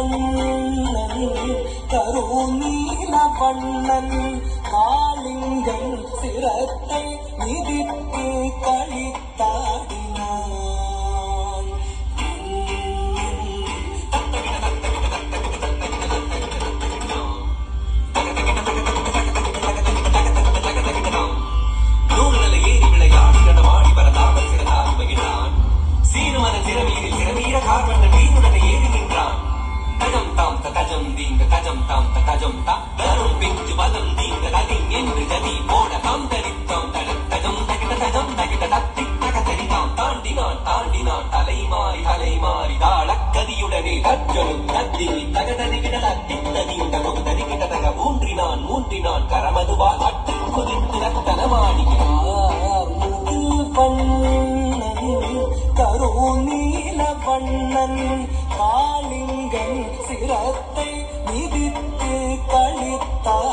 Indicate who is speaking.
Speaker 1: வண்ணன் கருநீல வண்ணன் காளிங்கன் சிரத்தை மிதித்து கழித்தாடினான். ஊன்றினான் கரமதுவால் அட்டு குதித்து ரத்தனமாடினார். கருநீல வண்ணன் காளிங்கன் சிரத்தை மிதித்து கழித்தாடினார்.